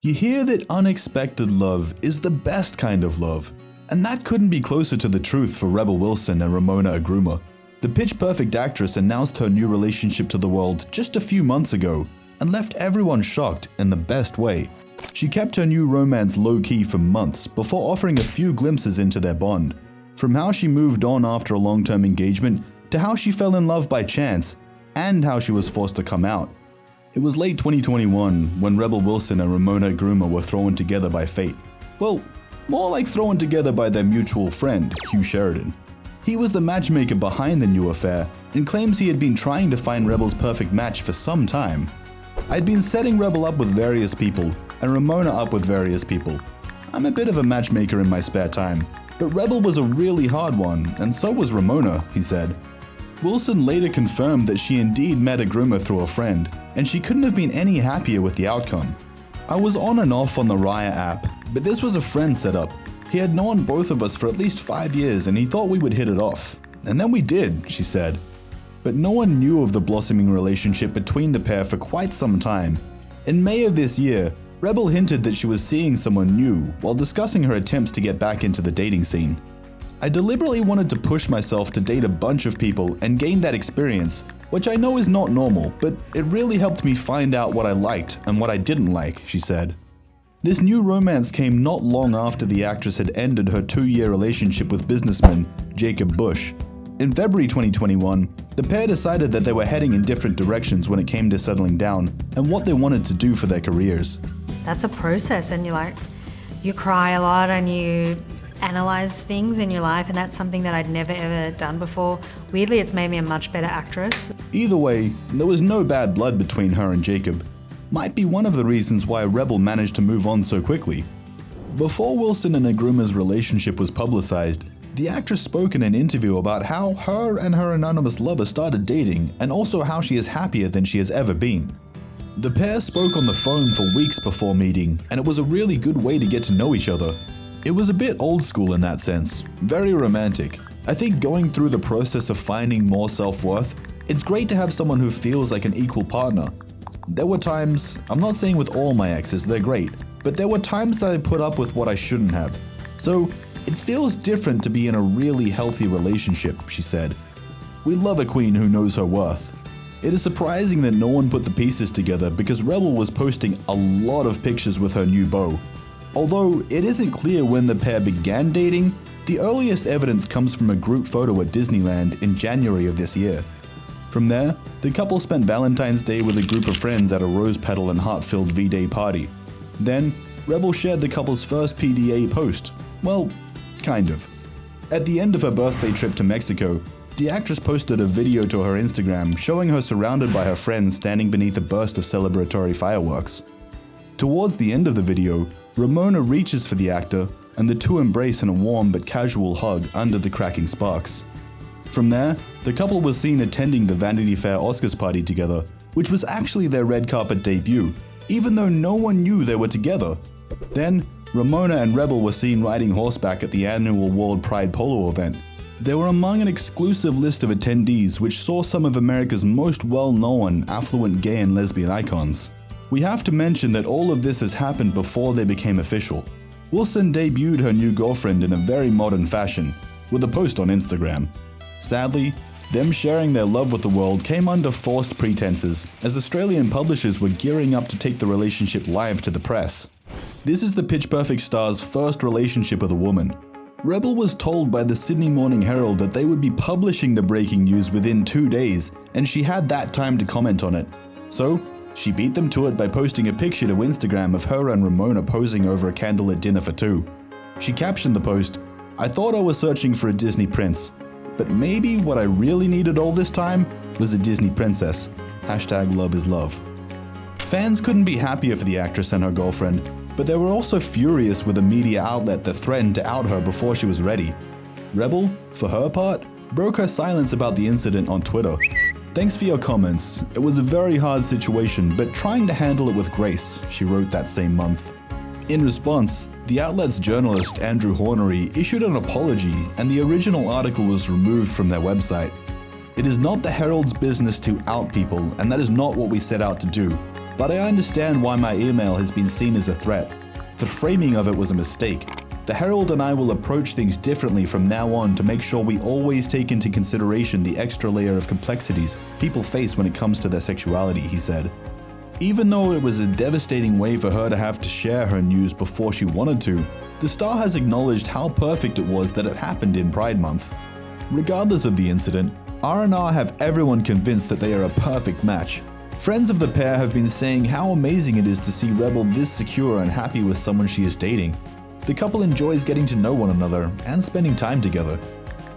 You hear that unexpected love is the best kind of love, and that couldn't be closer to the truth for Rebel Wilson and Ramona Arguma. The Pitch Perfect actress announced her new relationship to the world just a few months ago and left everyone shocked in the best way. She kept her new romance low-key for months before offering a few glimpses into their bond. From how she moved on after a long-term engagement to how she fell in love by chance and how she was forced to come out. It was late 2021 when Rebel Wilson and Ramona Arguma were thrown together by fate. Well, more like thrown together by their mutual friend, Hugh Sheridan. He was the matchmaker behind the new affair and claims he had been trying to find Rebel's perfect match for some time. I'd been setting Rebel up with various people and Ramona up with various people. I'm a bit of a matchmaker in my spare time, but Rebel was a really hard one, and so was Ramona, he said. Wilson later confirmed that she indeed met Arguma through a friend, and she couldn't have been any happier with the outcome. I was on and off on the Raya app, but this was a friend setup. He had known both of us for at least 5 years and he thought we would hit it off. And then we did, she said. But no one knew of the blossoming relationship between the pair for quite some time. In May of this year, Rebel hinted that she was seeing someone new while discussing her attempts to get back into the dating scene. I deliberately wanted to push myself to date a bunch of people and gain that experience, which I know is not normal, but it really helped me find out what I liked and what I didn't like, she said. This new romance came not long after the actress had ended her 2-year relationship with businessman Jacob Busch. In February 2021, the pair decided that they were heading in different directions when it came to settling down and what they wanted to do for their careers. That's a process, and you cry a lot and you analyze things in your life, and that's something that I'd never ever done before. Weirdly, it's made me a much better actress. Either way, there was no bad blood between her and Jacob. Might be one of the reasons why Rebel managed to move on so quickly. Before Wilson and Arguma's relationship was publicized, the actress spoke in an interview about how her and her anonymous lover started dating and also how she is happier than she has ever been. The pair spoke on the phone for weeks before meeting, and it was a really good way to get to know each other. It was a bit old school in that sense, very romantic. I think going through the process of finding more self-worth, it's great to have someone who feels like an equal partner. There were times, I'm not saying with all my exes, they're great, but there were times that I put up with what I shouldn't have. So it feels different to be in a really healthy relationship, she said. We love a queen who knows her worth. It is surprising that no one put the pieces together because Rebel was posting a lot of pictures with her new beau. Although it isn't clear when the pair began dating, the earliest evidence comes from a group photo at Disneyland in January of this year. From there, the couple spent Valentine's Day with a group of friends at a rose petal and heart-filled V-Day party. Then, Rebel shared the couple's first PDA post. Well, kind of. At the end of her birthday trip to Mexico, the actress posted a video to her Instagram showing her surrounded by her friends standing beneath a burst of celebratory fireworks. Towards the end of the video, Ramona reaches for the actor, and the two embrace in a warm but casual hug under the cracking sparks. From there, the couple was seen attending the Vanity Fair Oscars party together, which was actually their red carpet debut, even though no one knew they were together. Then, Ramona and Rebel were seen riding horseback at the annual World Pride Polo event. They were among an exclusive list of attendees which saw some of America's most well-known affluent gay and lesbian icons. We have to mention that all of this has happened before they became official. Wilson debuted her new girlfriend in a very modern fashion, with a post on Instagram. Sadly, them sharing their love with the world came under forced pretenses, as Australian publishers were gearing up to take the relationship live to the press. This is the Pitch Perfect star's first relationship with a woman. Rebel was told by the Sydney Morning Herald that they would be publishing the breaking news within 2 days, and she had that time to comment on it. So, she beat them to it by posting a picture to Instagram of her and Ramona posing over a candlelit dinner for two. She captioned the post, "I thought I was searching for a Disney prince, but maybe what I really needed all this time was a Disney princess. #love is love." Fans couldn't be happier for the actress and her girlfriend, but they were also furious with a media outlet that threatened to out her before she was ready. Rebel, for her part, broke her silence about the incident on Twitter. "Thanks for your comments. It was a very hard situation, but trying to handle it with grace," she wrote that same month. In response, the outlet's journalist Andrew Hornery issued an apology, and the original article was removed from their website. "It is not the Herald's business to out people, and that is not what we set out to do. but I understand why my email has been seen as a threat. The framing of it was a mistake. The Herald and I will approach things differently from now on to make sure we always take into consideration the extra layer of complexities people face when it comes to their sexuality, he said. Even though it was a devastating way for her to have to share her news before she wanted to, the star has acknowledged how perfect it was that it happened in Pride Month. Regardless of the incident, R&R have everyone convinced that they are a perfect match. Friends of the pair have been saying how amazing it is to see Rebel this secure and happy with someone she is dating. The couple enjoys getting to know one another and spending time together.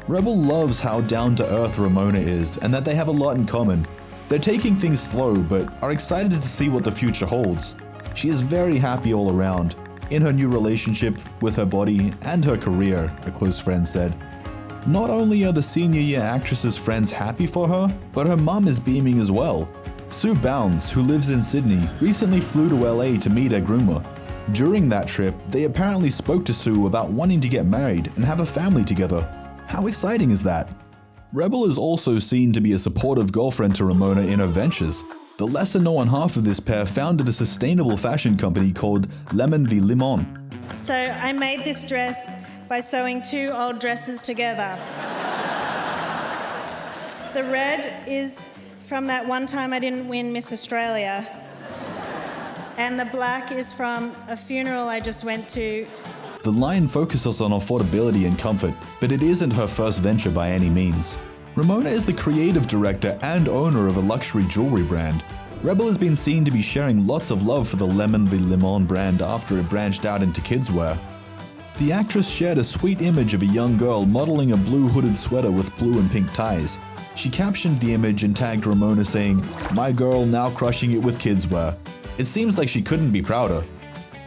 Rebel loves how down-to-earth Ramona is and that they have a lot in common. They're taking things slow but are excited to see what the future holds. She is very happy all around, in her new relationship, with her body, and her career, a close friend said. Not only are the senior year actress's friends happy for her, but her mum is beaming as well. Sue Bounds, who lives in Sydney, recently flew to LA to meet Arguma. During that trip, they apparently spoke to Sue about wanting to get married and have a family together. How exciting is that? Rebel is also seen to be a supportive girlfriend to Ramona in her ventures. The lesser-known half of this pair founded a sustainable fashion company called Lemon v Limon. So I made this dress by sewing 2 old dresses together. The red is from that one time I didn't win Miss Australia. And the black is from a funeral I just went to. The line focuses on affordability and comfort, but it isn't her first venture by any means. Ramona is the creative director and owner of a luxury jewelry brand. Rebel has been seen to be sharing lots of love for the Lemon v Limon brand after it branched out into kidswear. The actress shared a sweet image of a young girl modeling a blue hooded sweater with blue and pink ties. She captioned the image and tagged Ramona saying, "My girl now crushing it with kidswear." It seems like she couldn't be prouder.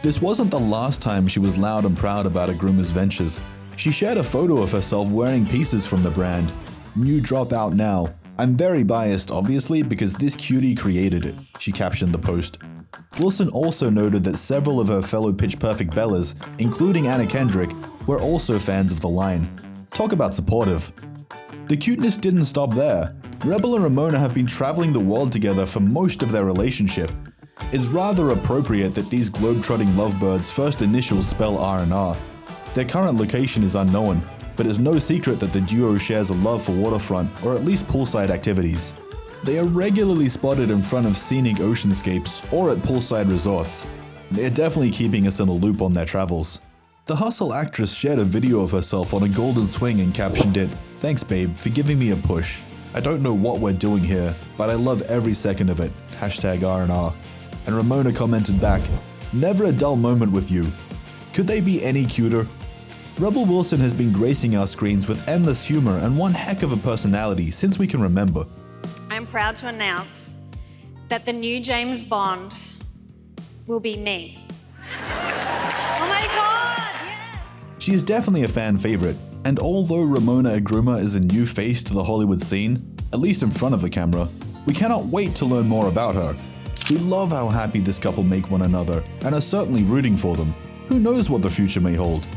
This wasn't the last time she was loud and proud about Arguma's ventures. She shared a photo of herself wearing pieces from the brand. "New drop out now. I'm very biased, obviously, because this cutie created it," she captioned the post. Wilson also noted that several of her fellow Pitch Perfect Bellas, including Anna Kendrick, were also fans of the line. Talk about supportive. The cuteness didn't stop there. Rebel and Ramona have been traveling the world together for most of their relationship. It's rather appropriate that these globe-trotting lovebirds' first initials spell R&R. Their current location is unknown, but it's no secret that the duo shares a love for waterfront or at least poolside activities. They are regularly spotted in front of scenic oceanscapes or at poolside resorts. They are definitely keeping us in the loop on their travels. The Hustle actress shared a video of herself on a golden swing and captioned it, "Thanks babe for giving me a push. I don't know what we're doing here, but I love every second of it. #R&R. And Ramona commented back, "Never a dull moment with you. Could they be any cuter?" Rebel Wilson has been gracing our screens with endless humor and one heck of a personality since we can remember. I'm proud to announce that the new James Bond will be me. Oh my God, yes! She is definitely a fan favorite, and although Ramona Arguma is a new face to the Hollywood scene, at least in front of the camera, we cannot wait to learn more about her. We love how happy this couple make one another and are certainly rooting for them. Who knows what the future may hold?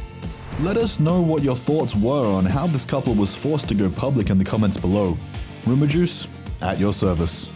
Let us know what your thoughts were on how this couple was forced to go public in the comments below. Rumour Juice, at your service.